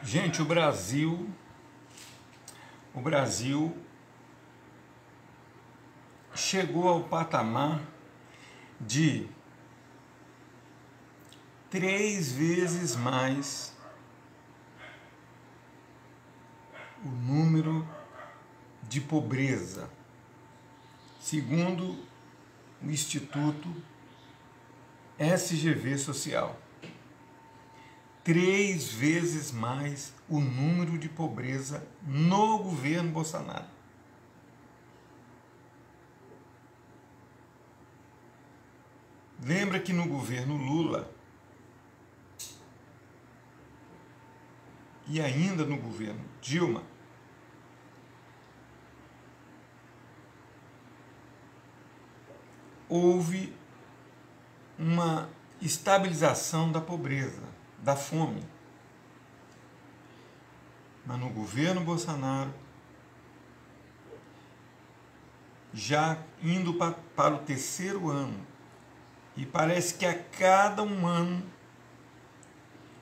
Gente, o Brasil chegou ao patamar de 3 vezes mais o número de pobreza, segundo o Instituto SGV Social. 3 vezes mais o número de pobreza no governo Bolsonaro. Lembra que no governo Lula e ainda no governo Dilma, houve uma estabilização da pobreza, da fome. Mas no governo Bolsonaro, já indo para o 3º ano, e parece que a cada um ano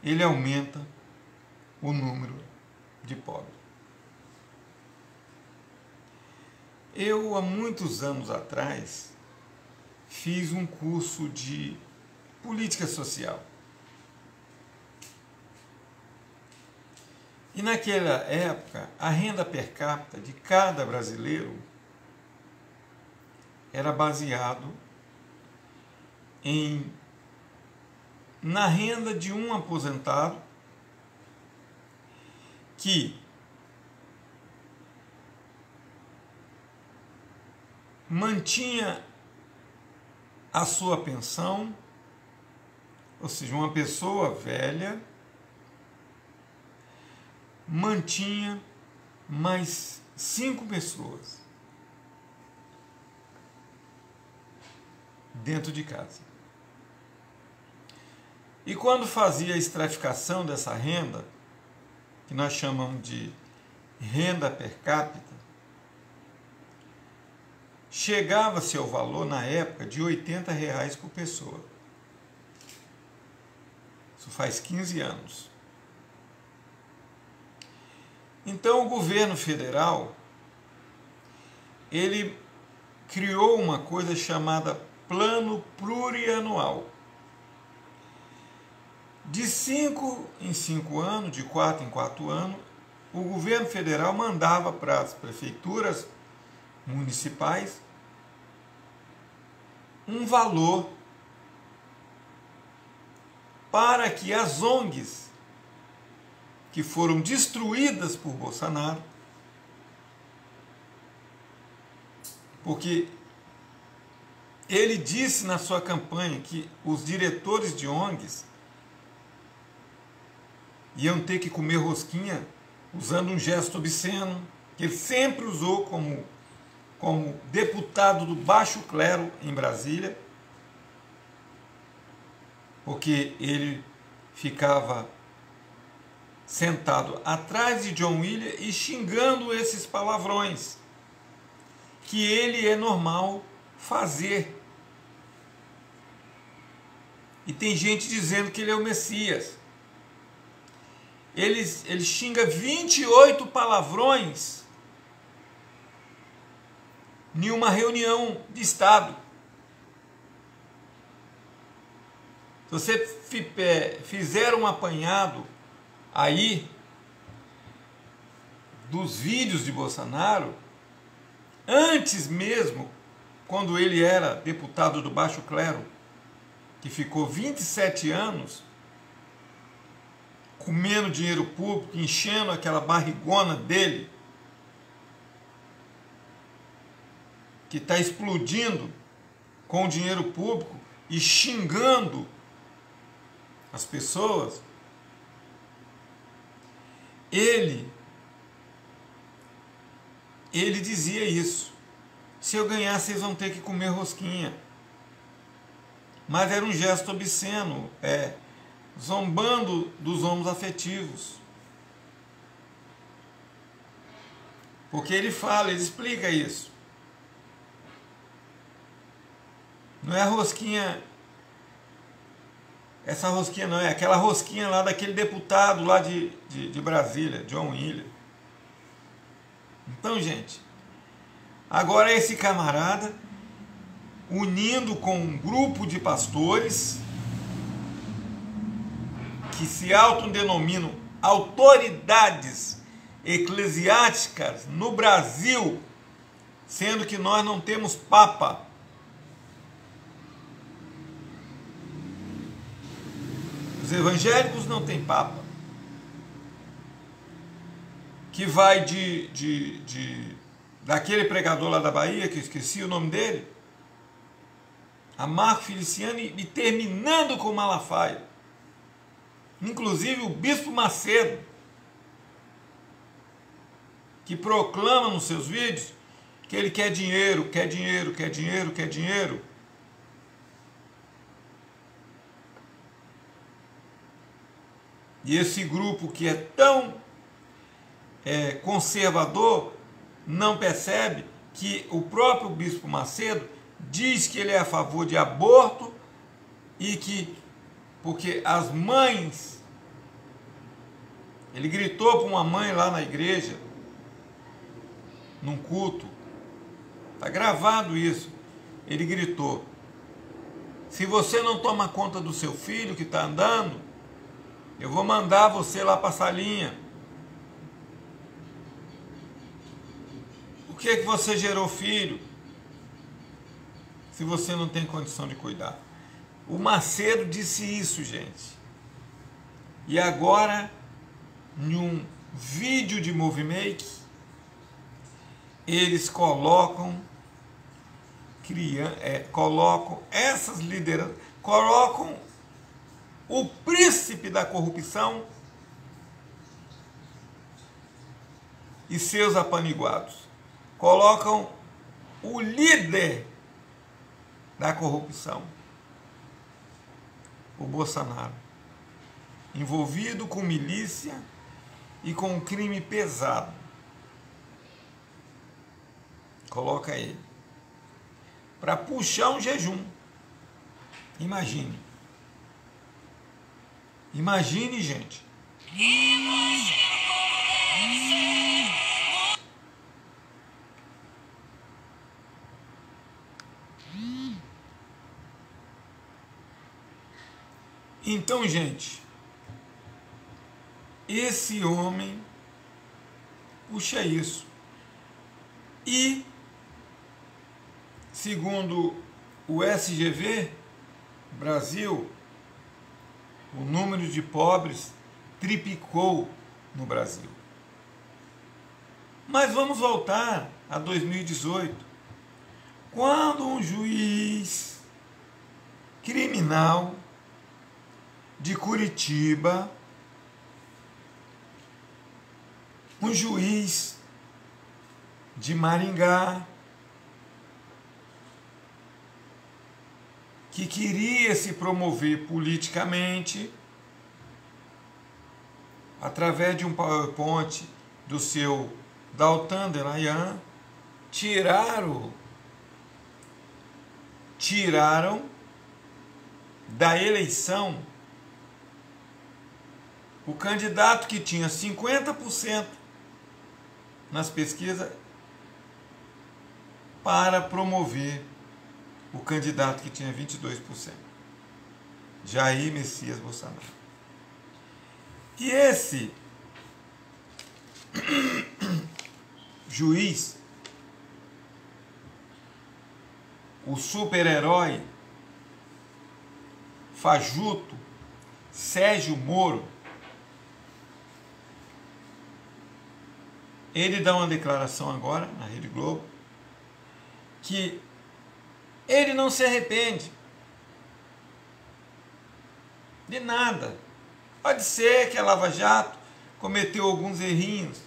ele aumenta o número de pobres. Eu, há muitos anos atrás, fiz um curso de política social. E naquela época, a renda per capita de cada brasileiro era baseado na renda de um aposentado que mantinha a sua pensão, ou seja, uma pessoa velha mantinha mais 5 pessoas dentro de casa. E quando fazia a estratificação dessa renda, que nós chamamos de renda per capita, chegava-se ao valor, na época, de R$80 por pessoa. Isso faz 15 anos. Então, o governo federal, ele criou uma coisa chamada Plano Plurianual. De 5 em 5 anos, de 4 em 4 anos, o governo federal mandava para as prefeituras municipais um valor para que as ONGs que foram destruídas por Bolsonaro, porque ele disse na sua campanha que os diretores de ONGs iam ter que comer rosquinha usando um gesto obsceno, que ele sempre usou como deputado do baixo clero em Brasília, porque ele ficava sentado atrás de John Williams e xingando esses palavrões, que ele é normal fazer. E tem gente dizendo que ele é o Messias. Ele xinga 28 palavrões em uma reunião de Estado. Se você fizer um apanhado aí dos vídeos de Bolsonaro, antes mesmo, quando ele era deputado do baixo clero, que ficou 27 anos comendo dinheiro público, enchendo aquela barrigona dele, que está explodindo com o dinheiro público e xingando as pessoas, ele dizia isso: se eu ganhar, vocês vão ter que comer rosquinha. Mas era um gesto obsceno, zombando dos homoafetivos. Porque ele explica isso. Não é a rosquinha Essa rosquinha não, é aquela rosquinha lá daquele deputado lá de Brasília, John Williams. Então, gente, agora esse camarada, unindo com um grupo de pastores que se autodenominam autoridades eclesiásticas no Brasil, sendo que nós não temos papa. Os evangélicos não têm papa. Que vai daquele pregador lá da Bahia, que eu esqueci o nome dele, a Marco Feliciano, e terminando com Malafaia. Inclusive o Bispo Macedo, que proclama nos seus vídeos que ele quer dinheiro, quer dinheiro, quer dinheiro, quer dinheiro. E esse grupo que é tão conservador não percebe que o próprio Bispo Macedo diz que ele é a favor de aborto e que, porque as mães, ele gritou para uma mãe lá na igreja, num culto, está gravado isso, ele gritou: se você não toma conta do seu filho que está andando, eu vou mandar você lá para a salinha. Por que você gerou filho se você não tem condição de cuidar? O Macedo disse isso, gente. E agora, em um vídeo de Movimake, eles colocam essas lideranças, colocam o príncipe da corrupção e seus apaniguados, colocam o líder da corrupção, o Bolsonaro, envolvido com milícia e com um crime pesado. Coloca ele para puxar um jejum. Imagine, gente. Então, gente, esse homem puxa isso. E, segundo o SGV Brasil, o número de pobres triplicou no Brasil. Mas vamos voltar a 2018, quando um juiz criminal de Curitiba, um juiz de Maringá, que queria se promover politicamente, através de um PowerPoint do seu Daltan Delayan, tiraram da eleição o candidato que tinha 50% nas pesquisas para promover o candidato que tinha 22%, Jair Messias Bolsonaro. E esse juiz, o super-herói fajuto Sérgio Moro, ele dá uma declaração agora na Rede Globo que ele não se arrepende de nada. Pode ser que a Lava Jato cometeu alguns errinhos,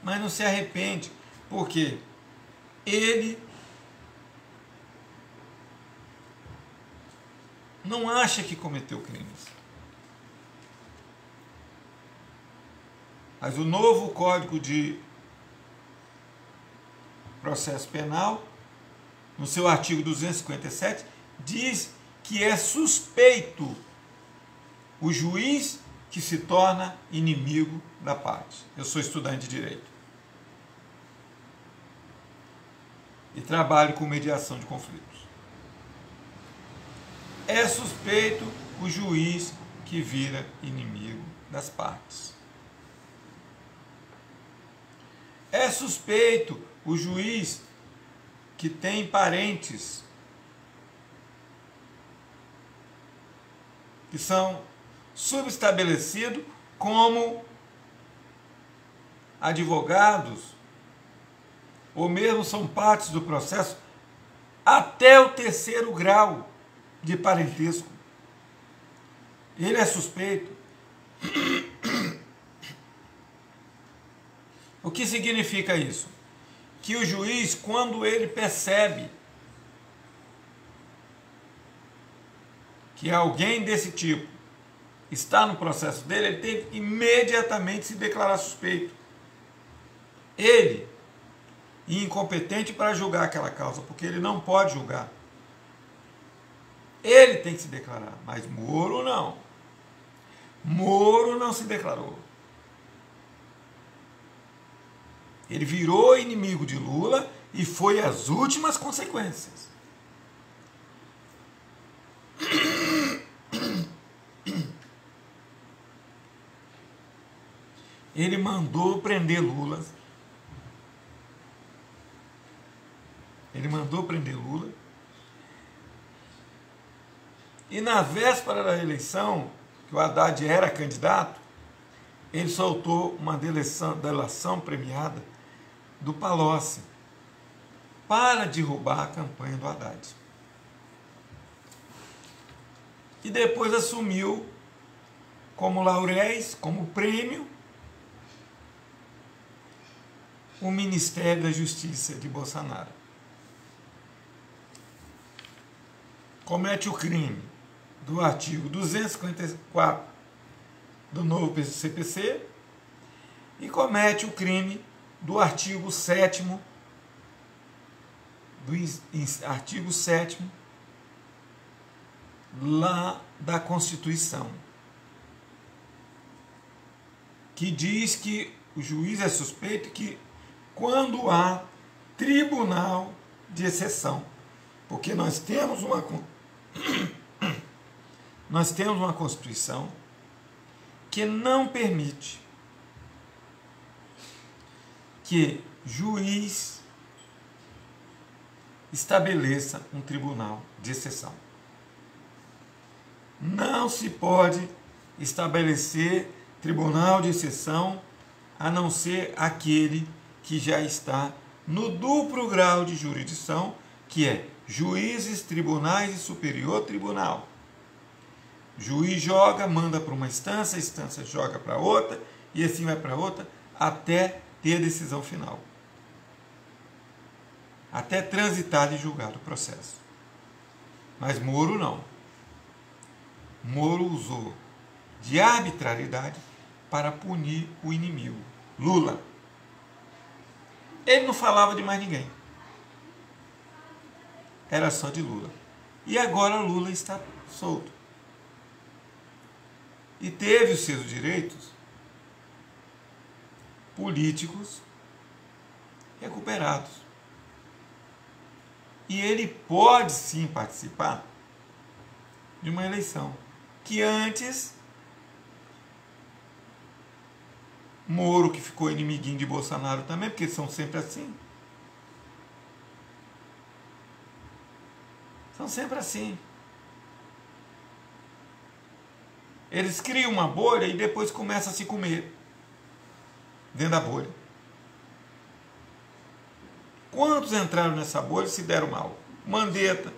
mas não se arrepende, porque ele não acha que cometeu crimes. Mas o novo Código de Processo Penal, no seu artigo 257, diz que é suspeito o juiz que se torna inimigo da parte. Eu sou estudante de direito e trabalho com mediação de conflitos. É suspeito o juiz que vira inimigo das partes. É suspeito o juiz que tem parentes que são subestabelecidos como advogados, ou mesmo são partes do processo até o 3º grau de parentesco. Ele é suspeito. O que significa isso? Que o juiz, quando ele percebe que alguém desse tipo está no processo dele, ele tem que imediatamente se declarar suspeito. Ele, incompetente para julgar aquela causa, porque ele não pode julgar. Ele tem que se declarar, mas Moro não. Moro não se declarou. Ele virou inimigo de Lula e foi às últimas consequências. Ele mandou prender Lula. Ele mandou prender Lula. E na véspera da eleição, que o Haddad era candidato, ele soltou uma delação premiada do Palocci para derrubar a campanha do Haddad. E depois assumiu como lauréis, como prêmio, o Ministério da Justiça de Bolsonaro. Comete o crime do artigo 254 do novo CPC e comete o crime do artigo 7º lá da Constituição, que diz que o juiz é suspeito que quando há tribunal de exceção, porque nós temos uma Constituição que não permite que juiz estabeleça um tribunal de exceção. Não se pode estabelecer tribunal de exceção a não ser aquele que já está no duplo grau de jurisdição, que é juízes, tribunais e superior tribunal. Juiz joga, manda para uma instância, a instância joga para outra, e assim vai para outra, até ter a decisão final. Até transitar e julgar o processo. Mas Moro não. Moro usou de arbitrariedade para punir o inimigo, Lula. Ele não falava de mais ninguém. Era só de Lula. E agora Lula está solto. E teve os seus direitos políticos recuperados. E ele pode sim participar de uma eleição que antes Moro, que ficou inimiguinho de Bolsonaro também, porque são sempre assim. São sempre assim. Eles criam uma bolha e depois começam a se comer dentro da bolha. Quantos entraram nessa bolha e se deram mal? O Mandetta,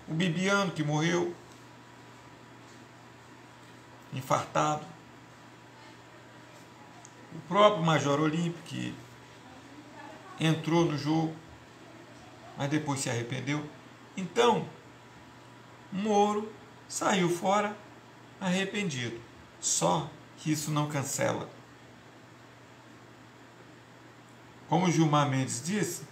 o Bibiano, que morreu infartado, o próprio Major Olímpio, que entrou no jogo, mas depois se arrependeu. Então, Moro saiu fora arrependido. Só que isso não cancela. Como Gilmar Mendes disse,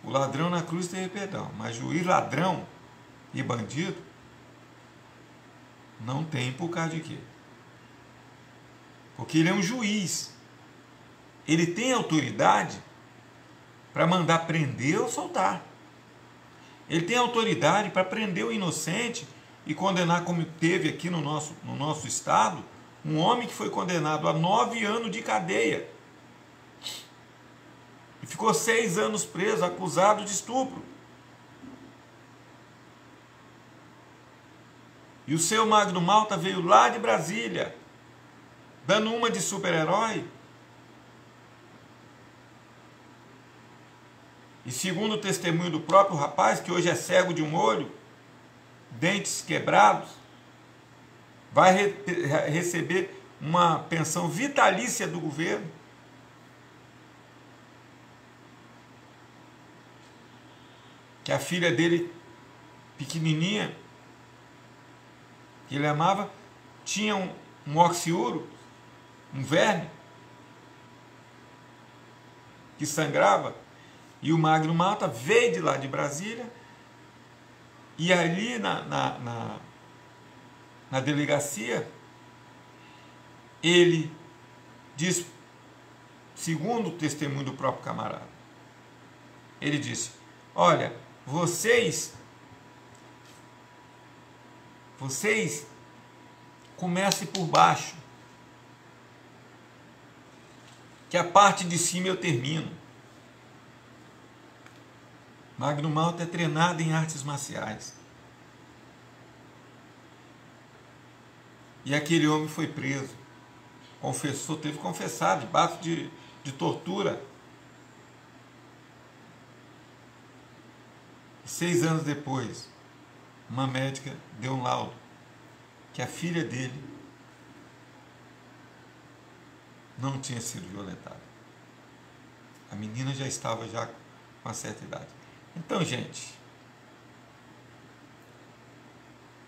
o ladrão na cruz teve perdão, mas juiz, ladrão e bandido Não tem por causa de quê? Porque ele é um juiz. Ele tem autoridade para mandar prender ou soltar. Ele tem autoridade para prender o inocente e condenar, como teve aqui no nosso estado, um homem que foi condenado a 9 anos de cadeia. E ficou 6 anos preso, acusado de estupro. E o seu Magno Malta veio lá de Brasília, dando uma de super-herói. E segundo o testemunho do próprio rapaz, que hoje é cego de um olho, dentes quebrados, vai receber uma pensão vitalícia do governo. Que a filha dele, pequenininha, que ele amava, tinha um oxiuro, um verme, que sangrava. E o Magno Malta veio de lá de Brasília, e ali na delegacia, ele diz, segundo o testemunho do próprio camarada, ele disse: olha, vocês comecem por baixo, que a parte de cima eu termino. Magno Malta é treinado em artes marciais. E aquele homem foi preso, confessou, teve que confessar debaixo de tortura. 6 anos depois, uma médica deu um laudo que a filha dele não tinha sido violentada. A menina já estava com uma certa idade. Então, gente,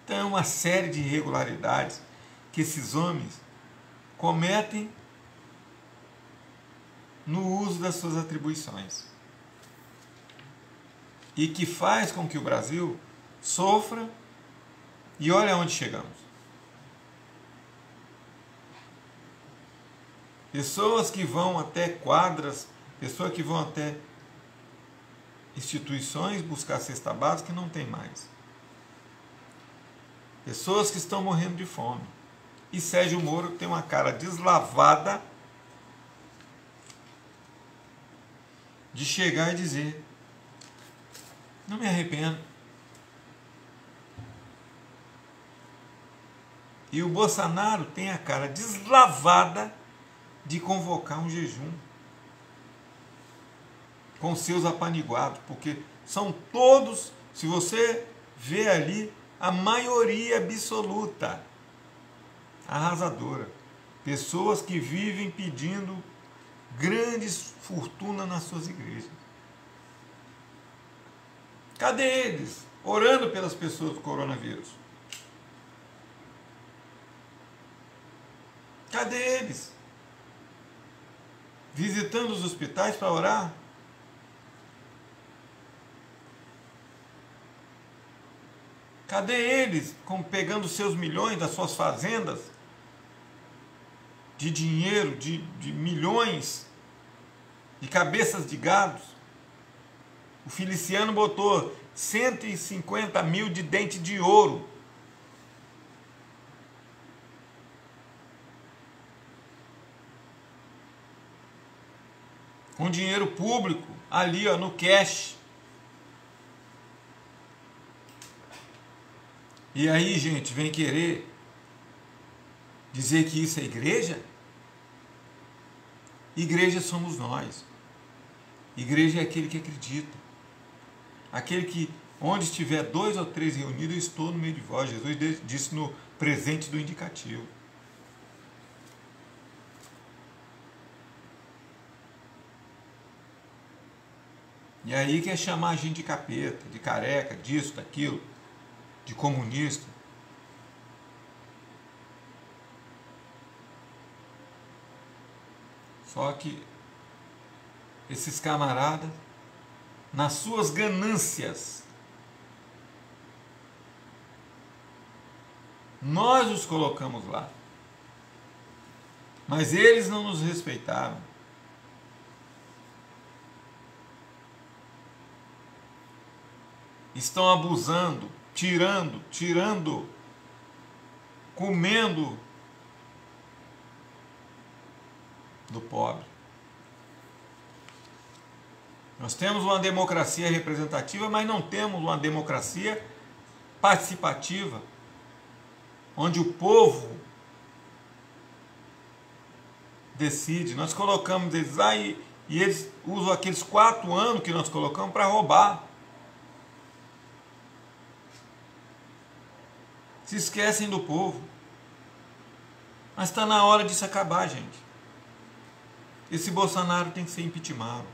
tem uma série de irregularidades que esses homens cometem no uso das suas atribuições e que faz com que o Brasil sofra, e olha onde chegamos. Pessoas que vão até quadras, pessoas que vão até instituições buscar cesta básica que não tem mais. Pessoas que estão morrendo de fome. E Sérgio Moro tem uma cara deslavada de chegar e dizer: não me arrependo. E o Bolsonaro tem a cara deslavada de convocar um jejum com seus apaniguados, porque são todos, se você vê ali, a maioria absoluta, arrasadora. Pessoas que vivem pedindo grandes fortunas nas suas igrejas. Cadê eles? Orando pelas pessoas do coronavírus. Cadê eles? Visitando os hospitais para orar? Cadê eles pegando seus milhões das suas fazendas, de dinheiro, de milhões, de cabeças de gados? O Feliciano botou 150 mil de dente de ouro. Com dinheiro público, ali ó, no cash. E aí, gente, vem querer dizer que isso é igreja? Igreja somos nós. Igreja é aquele que acredita. Aquele que, onde estiver 2 ou 3 reunidos, eu estou no meio de vós. Jesus disse no presente do indicativo. E aí quer chamar a gente de capeta, de careca, disso, daquilo, de comunista. Só que esses camaradas, nas suas ganâncias, Nós os colocamos lá. Mas eles não nos respeitaram. Estão abusando, tirando, comendo do pobre. Nós temos uma democracia representativa, mas não temos uma democracia participativa, onde o povo decide. Nós colocamos eles lá e eles usam aqueles 4 anos que nós colocamos para roubar. Se esquecem do povo. Mas está na hora disso acabar, gente. Esse Bolsonaro tem que ser impeachmentado.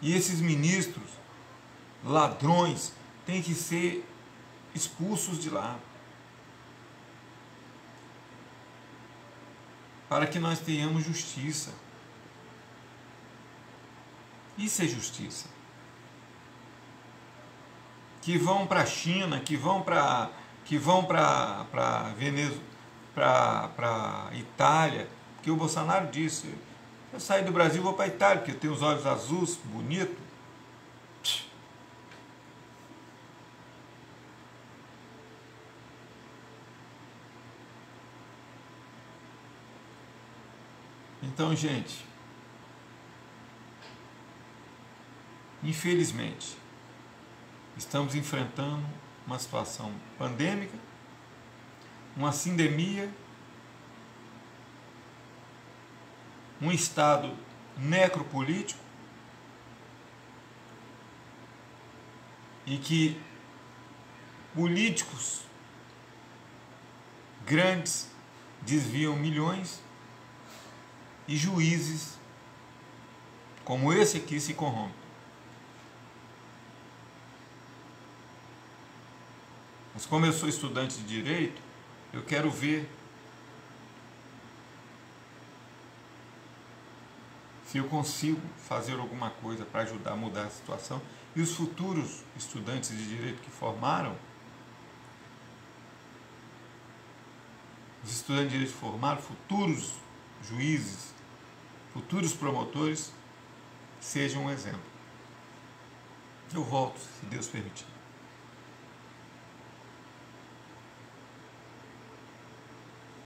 E esses ministros, ladrões, têm que ser expulsos de lá. Para que nós tenhamos justiça. Isso é justiça. Que vão para a China, que vão para Venezuela, para Itália, porque o Bolsonaro disse: eu saí do Brasil, vou para a Itália, porque eu tenho os olhos azuis, bonito. Então, gente, infelizmente, estamos enfrentando uma situação pandêmica, uma sindemia, um estado necropolítico, e que políticos grandes desviam milhões e juízes como esse aqui se corrompem. Mas como eu sou estudante de direito, eu quero ver se eu consigo fazer alguma coisa para ajudar a mudar a situação. E os futuros estudantes de direito que formaram, os estudantes de direito que formaram, futuros juízes, futuros promotores, sejam um exemplo. Eu volto, se Deus permitir.